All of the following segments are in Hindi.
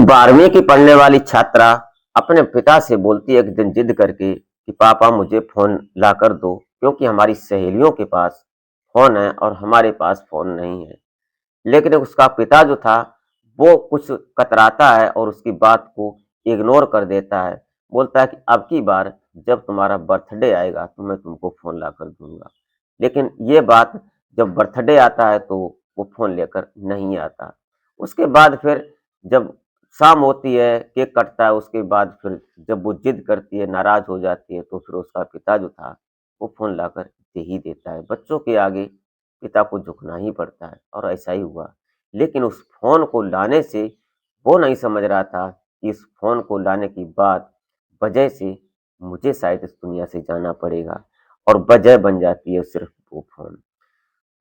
12वीं की पढ़ने वाली छात्रा अपने पिता से बोलती है एक दिन जिद करके कि पापा मुझे फोन ला कर दो, क्योंकि हमारी सहेलियों के पास फोन है और हमारे पास फोन नहीं है। लेकिन उसका पिता जो था वो कुछ कतराता है और उसकी बात को इग्नोर कर देता है। बोलता है कि अब की बार जब तुम्हारा बर्थडे आएगा तो मैं तुमको फोन ला कर दूंगा। लेकिन ये बात जब बर्थडे आता है तो वो फोन लेकर नहीं आता। उसके बाद फिर जब शाम होती है, केक कटता है, उसके बाद फिर जब वो जिद करती है, नाराज हो जाती है, तो फिर उसका पिता जो था वो फोन लाकर दे ही देता है। बच्चों के आगे पिता को झुकना ही पड़ता है और ऐसा ही हुआ। लेकिन उस फ़ोन को लाने से वो नहीं समझ रहा था कि इस फ़ोन को लाने की बाद वजह से मुझे शायद इस दुनिया से जाना पड़ेगा, और वजह बन जाती है सिर्फ़ वो फ़ोन।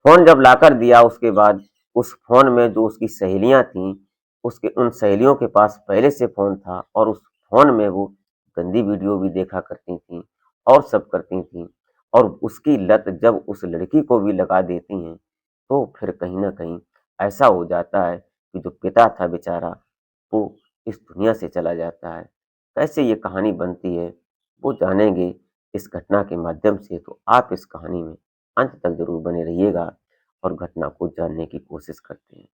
फ़ोन जब लाकर दिया उसके बाद उस फ़ोन में जो उसकी सहेलियाँ थीं, उसके उन सहेलियों के पास पहले से फ़ोन था और उस फ़ोन में वो गंदी वीडियो भी देखा करती थीं और सब करती थीं। और उसकी लत जब उस लड़की को भी लगा देती हैं, तो फिर कहीं न कहीं ऐसा हो जाता है कि जो पिता था बेचारा, वो इस दुनिया से चला जाता है। कैसे ये कहानी बनती है, वो जानेंगे इस घटना के माध्यम से, तो आप इस कहानी में अंत तक ज़रूर बने रहिएगा और घटना को जानने की कोशिश करते हैं।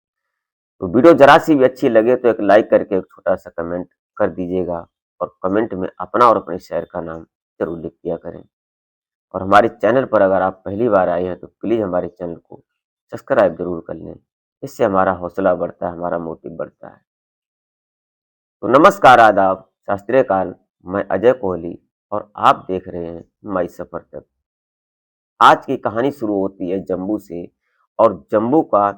तो वीडियो ज़रा-सी भी अच्छी लगे तो एक लाइक करके एक छोटा-सा कमेंट कर दीजिएगा, और कमेंट में अपना और अपने शहर का नाम ज़रूर लिख दिया करें। और हमारे चैनल पर अगर आप पहली बार आए हैं तो प्लीज़ हमारे चैनल को सब्सक्राइब ज़रूर कर लें। इससे हमारा हौसला बढ़ता है, हमारा मोटिव बढ़ता है। तो नमस्कार, आदाब, सत श्री अकाल। मैं अजय कोहली और आप देख रहे हैं माई सफ़र तक। आज की कहानी शुरू होती है जम्मू से, और जम्मू का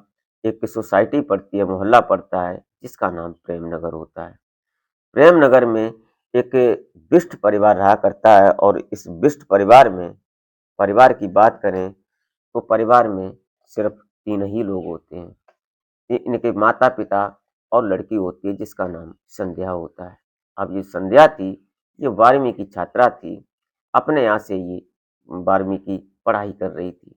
एक सोसाइटी पड़ती है, मोहल्ला पड़ता है, जिसका नाम प्रेमनगर होता है। प्रेमनगर में एक बिष्ट परिवार रहा करता है, और इस बिष्ट परिवार में परिवार की बात करें तो परिवार में सिर्फ 3 ही लोग होते हैं। इनके माता-पिता और लड़की होती है जिसका नाम संध्या होता है। अब ये संध्या थी, ये 12वीं की छात्रा थी। अपने यहाँ से ये 12वीं की पढ़ाई कर रही थी।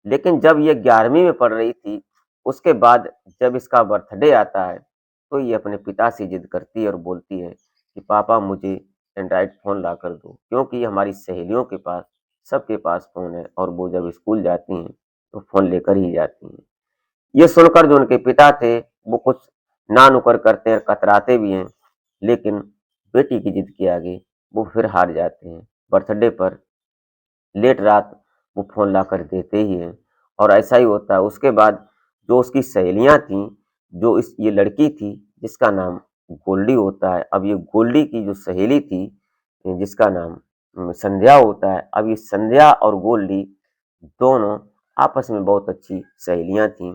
लेकिन जब ये 11वीं में पढ़ रही थी, उसके बाद जब इसका बर्थडे आता है, तो ये अपने पिता से ज़िद करती है और बोलती है कि पापा मुझे एंड्रॉइड फ़ोन ला कर दो, क्योंकि हमारी सहेलियों के पास सबके पास फ़ोन है और वो जब स्कूल जाती हैं, तो फ़ोन लेकर ही जाती हैं। ये सुनकर जो उनके पिता थे, वो कुछ ना-नुकर करते हैं, कतराते भी हैं, लेकिन बेटी की ज़िद के आगे वो फिर हार जाते हैं। बर्थडे पर लेट रात वो फ़ोन लाकर देते ही हैं, और ऐसा ही होता है। उसके बाद जो उसकी सहेलियाँ थीं, जो इस ये लड़की थी जिसका नाम गोल्डी होता है। अब ये गोल्डी की जो सहेली थी, जिसका नाम संध्या होता है। अब ये संध्या और गोल्डी दोनों आपस में बहुत अच्छी सहेलियाँ थीं।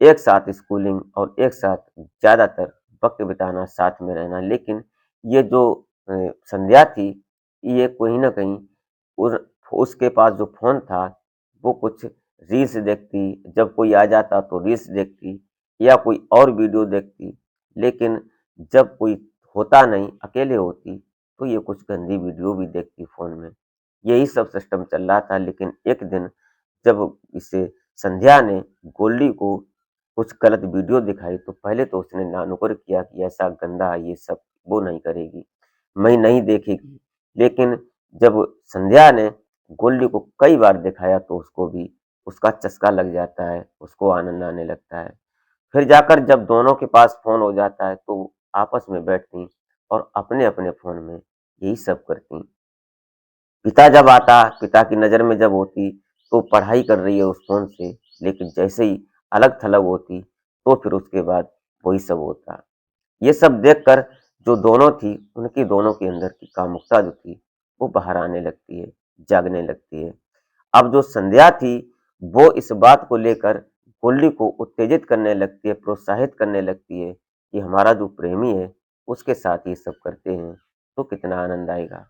एक साथ स्कूलिंग और एक साथ ज़्यादातर वक़्त बिताना, साथ में रहना। लेकिन ये जो संध्या थी, ये कहीं न कहीं उर उसके पास जो फ़ोन था, वो कुछ रील्स देखती, जब कोई आ जाता तो रील्स देखती या कोई और वीडियो देखती। लेकिन जब कोई होता नहीं, अकेले होती, तो ये कुछ गंदी वीडियो भी देखती फ़ोन में। यही सब सिस्टम चल रहा था। लेकिन एक दिन जब इसे संध्या ने गोल्डी को कुछ गलत वीडियो दिखाई, तो पहले तो उसने नानुकर किया कि ऐसा गंदा ये सब वो नहीं करेगी, मैं नहीं देखेगी। लेकिन जब संध्या ने गोल्डी को कई बार दिखाया तो उसको भी उसका चस्का लग जाता है, उसको आनंद आने लगता है। फिर जाकर जब दोनों के पास फ़ोन हो जाता है तो आपस में बैठतीं और अपने-अपने फ़ोन में यही सब करतीं। पिता जब आता, पिता की नज़र में जब होती, तो पढ़ाई कर रही है उस फ़ोन से, लेकिन जैसे ही अलग-थलग होती, तो फिर उसके बाद वही सब होता। ये सब देखकर जो दोनों थी, उनकी दोनों के अंदर की कामुकता जो थी, वो बाहर आने लगती है, जागने लगती है। अब जो संध्या थी, वो इस बात को लेकर गोल्डी को उत्तेजित करने लगती है, प्रोत्साहित करने लगती है कि हमारा जो प्रेमी है, उसके साथ ये सब करते हैं, तो कितना आनंद आएगा।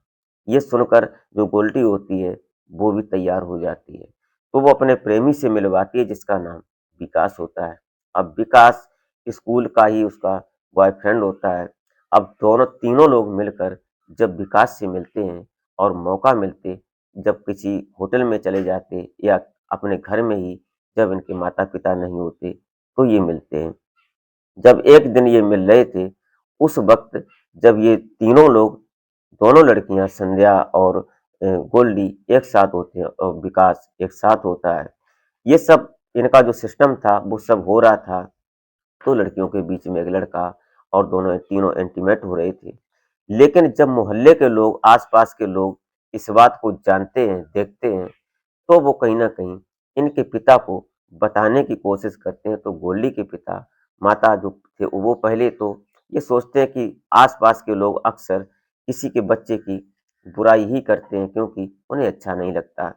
ये सुनकर जो गोल्डी होती है, वो भी तैयार हो जाती है। तो वो अपने प्रेमी से मिलवाती है जिसका नाम विकास होता है। अब विकास स्कूल का ही उसका बॉयफ्रेंड होता है। अब दोनों तीनों लोग मिलकर जब विकास से मिलते हैं, और मौका मिलते जब किसी होटल में चले जाते या अपने घर में ही जब इनके माता-पिता नहीं होते, तो ये मिलते हैं। जब एक दिन ये मिल रहे थे, उस वक्त जब ये तीनों लोग, दोनों लड़कियां संध्या और गोल्डी एक साथ होते हैं और विकास एक साथ होता है, ये सब इनका जो सिस्टम था वो सब हो रहा था। तो लड़कियों के बीच में एक लड़का और दोनों तीनों इंटीमेट हो रहे थे। लेकिन जब मोहल्ले के लोग, आसपास के लोग इस बात को जानते हैं, देखते हैं, तो वो कहीं न कहीं इनके पिता को बताने की कोशिश करते हैं। तो गोल्डी के पिता, माता जो थे, वो पहले तो ये सोचते हैं कि आस-पास के लोग अक्सर किसी के बच्चे की बुराई ही करते हैं, क्योंकि उन्हें अच्छा नहीं लगता।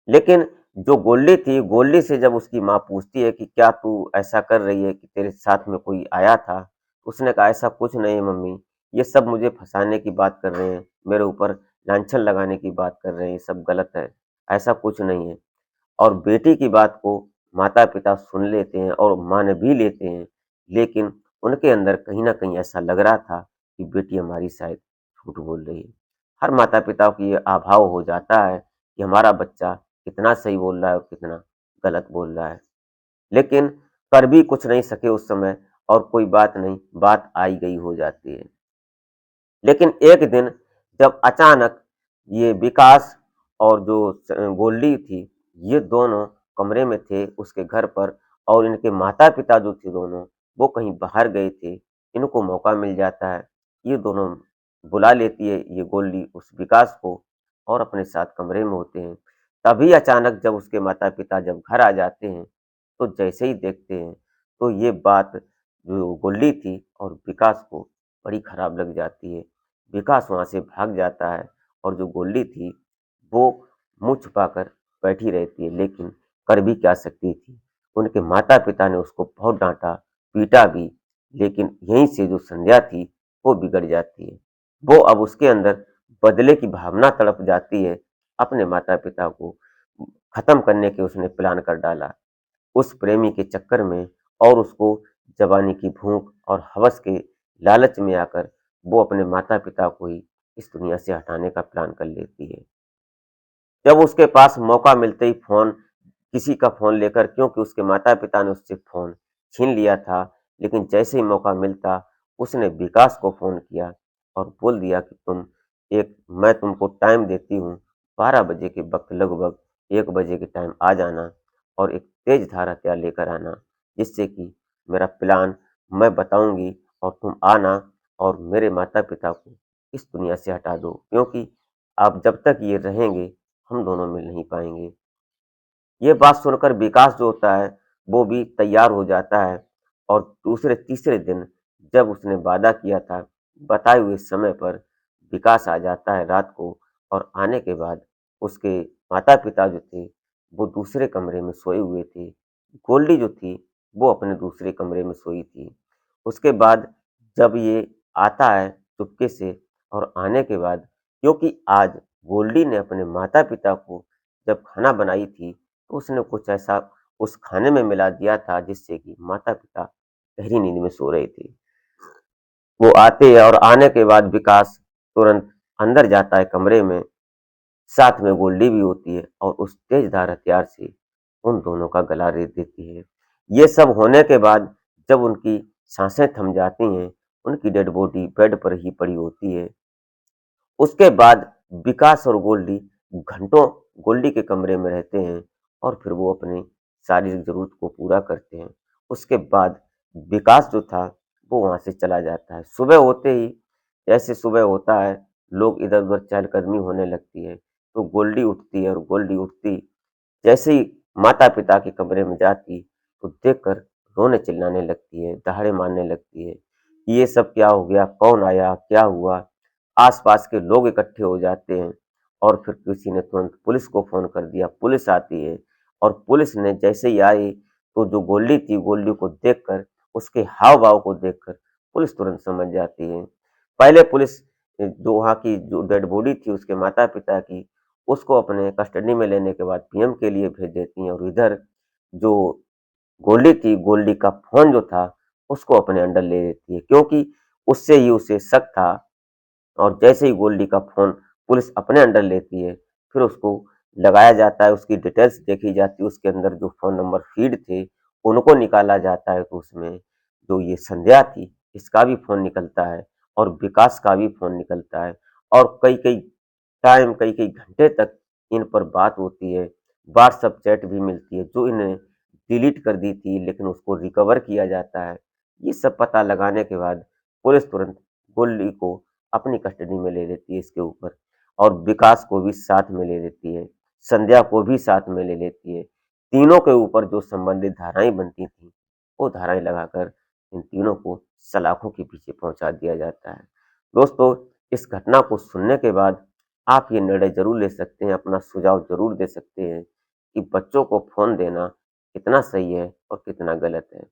लेकिन जो गोल्डी थी, गोल्डी से जब उसकी माँ पूछती है कि क्या तू ऐसा कर रही है, कि तेरे साथ में कोई आया था? उसने कहा ऐसा कुछ नहीं है मम्मी, ये सब मुझे फँसाने की बात कर रहे हैं, मेरे ऊपर लांछन लगाने की बात कर रहे हैं, ये सब गलत है, ऐसा कुछ नहीं है। और बेटी की बात को माता-पिता सुन लेते हैं और मान भी लेते हैं, लेकिन उनके अंदर कहीं न कहीं ऐसा लग रहा था कि बेटी हमारी शायद झूठ बोल रही है। हर माता-पिता को ये अभाव हो जाता है कि हमारा बच्चा कितना सही बोल रहा है और कितना गलत बोल रहा है। लेकिन कर भी कुछ नहीं सके उस समय, और कोई बात नहीं, बात आई गई हो जाती है। लेकिन एक दिन जब अचानक ये विकास और जो गोल्डी थी, ये दोनों कमरे में थे उसके घर पर, और इनके माता-पिता जो थे दोनों, वो कहीं बाहर गए थे। इनको मौका मिल जाता है, ये दोनों बुला लेती है ये गोल्डी उस विकास को, और अपने साथ कमरे में होते हैं। तभी अचानक जब उसके माता-पिता जब घर आ जाते हैं, तो जैसे ही देखते हैं, तो ये बात जो गोल्डी थी और विकास को बड़ी खराब लग जाती है। विकास वहाँ से भाग जाता है, और जो गोल्डी थी, वो मुँह छुपाकर बैठी रहती है, लेकिन कर भी क्या सकती थी। उनके माता-पिता ने उसको बहुत डाँटा, पीटा भी, लेकिन यहीं से जो संध्या थी, वो बिगड़ जाती है। वो अब उसके अंदर बदले की भावना तड़प जाती है, अपने माता-पिता को खत्म करने के उसने प्लान कर डाला। उस प्रेमी के चक्कर में, और उसको जवानी की भूख और हवस के लालच में आकर वो अपने माता-पिता को ही इस दुनिया से हटाने का प्लान कर लेती है। जब उसके पास मौका मिलते ही फ़ोन, किसी का फ़ोन लेकर, क्योंकि उसके माता-पिता ने उससे फ़ोन छीन लिया था, लेकिन जैसे ही मौका मिलता, उसने विकास को फ़ोन किया और बोल दिया कि मैं तुमको टाइम देती हूँ, 12 बजे के वक़्त लगभग 1 बजे के टाइम आ जाना, और एक तेज़ धार हथियार लेकर आना, जिससे कि मेरा प्लान मैं बताऊँगी और तुम आना, और मेरे माता-पिता को इस दुनिया से हटा दो, क्योंकि अब जब तक ये रहेंगे, हम दोनों मिल नहीं पाएँगे। ये बात सुनकर विकास जो होता है, वो भी तैयार हो जाता है, और दूसरे-तीसरे दिन जब उसने वादा किया था, बताए हुए समय पर विकास आ जाता है रात को, और आने के बाद उसके माता-पिता जो थे, वो दूसरे कमरे में सोए हुए थे। गोल्डी जो थी, वो अपने दूसरे कमरे में सोई थी। उसके बाद जब ये आता है चुपके से, और आने के बाद, क्योंकि आज गोल्डी ने अपने माता-पिता को जब खाना बनाई थी, तो उसने कुछ ऐसा उस खाने में मिला दिया था, जिससे कि माता-पिता गहरी नींद में सो रहे थे। वो आते हैं, और आने के बाद विकास तुरंत अंदर जाता है कमरे में, साथ में गोल्डी भी होती है, और उस तेजधार हथियार से उन दोनों का गला रेत देती है। ये सब होने के बाद जब उनकी सांसें थम जाती हैं, उनकी डेड बॉडी बेड पर ही पड़ी होती है। उसके बाद विकास और गोल्डी घंटों गोल्डी के कमरे में रहते हैं, और फिर वो अपनी शारीरिक ज़रूरत को पूरा करते हैं। उसके बाद विकास जो था, वो वहाँ से चला जाता है। सुबह होते ही, जैसे सुबह होता है, लोग इधर-उधर चहलकदमी होने लगती है, तो गोल्डी उठती है, और गोल्डी उठती जैसे ही माता-पिता के कमरे में जाती, तो देखकर रोने-चिल्लाने लगती है, दहाड़े मारने लगती है। ये सब क्या हो गया? कौन आया? क्या हुआ? आस-पास के लोग इकट्ठे हो जाते हैं, और फिर किसी ने तुरंत पुलिस को फ़ोन कर दिया। पुलिस आती है, और पुलिस ने जैसे ही आई, तो जो गोल्डी थी, गोल्डी को देखकर, उसके हाव-भाव को देखकर पुलिस तुरंत समझ जाती है। पहले पुलिस जो वहाँ की जो डेड बॉडी थी उसके माता-पिता की, उसको अपने कस्टडी में लेने के बाद पीएम के लिए भेज देती हैं, और इधर जो गोल्डी थी, गोल्डी का फ़ोन जो था, उसको अपने अंडर ले लेती है, क्योंकि उससे ही उसे शक था। और जैसे ही गोल्डी का फ़ोन पुलिस अपने अंडर लेती है, फिर उसको लगाया जाता है, उसकी डिटेल्स देखी जाती है, उसके अंदर जो फ़ोन नंबर फ़ीड थे, उनको निकाला जाता है, तो उसमें जो ये संध्या थी, इसका भी फ़ोन निकलता है और विकास का भी फ़ोन निकलता है और कई-कई टाइम, कई-कई घंटे तक इन पर बात होती है। व्हाट्सएप चैट भी मिलती है, जो इन्हें डिलीट कर दी थी, लेकिन उसको रिकवर किया जाता है। ये सब पता लगाने के बाद पुलिस तुरंत गोल्डी को अपनी कस्टडी में ले लेती है इसके ऊपर और विकास को भी साथ में ले लेती है, संध्या को भी साथ में ले लेती है। तीनों के ऊपर जो संबंधित धाराएँ बनती थीं, वो धाराएँ लगाकर इन तीनों को सलाखों के पीछे पहुँचा दिया जाता है। दोस्तों, इस घटना को सुनने के बाद आप ये निर्णय ज़रूर ले सकते हैं, अपना सुझाव ज़रूर दे सकते हैं कि बच्चों को फ़ोन देना कितना सही है और कितना गलत है।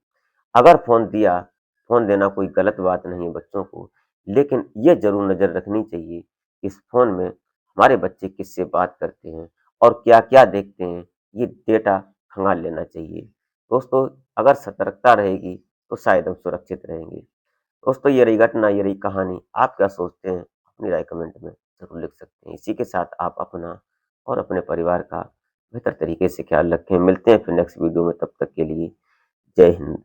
अगर फ़ोन देना कोई गलत बात नहीं है बच्चों को, लेकिन ये ज़रूर नज़र रखनी चाहिए कि इस फ़ोन में हमारे बच्चे किससे बात करते हैं और क्या-क्या देखते हैं, ये डेटा खंगाल लेना चाहिए। दोस्तों, अगर सतर्कता रहेगी, तो शायद हम सुरक्षित रहेंगे। दोस्तों, ये रही घटना, ये रही कहानी। आप क्या सोचते हैं? अपनी राय कमेंट में ज़रूर लिख सकते हैं। इसी के साथ आप अपना और अपने परिवार का बेहतर तरीके से ख्याल रखें। मिलते हैं फिर नेक्स्ट वीडियो में, तब तक के लिए जय हिंद।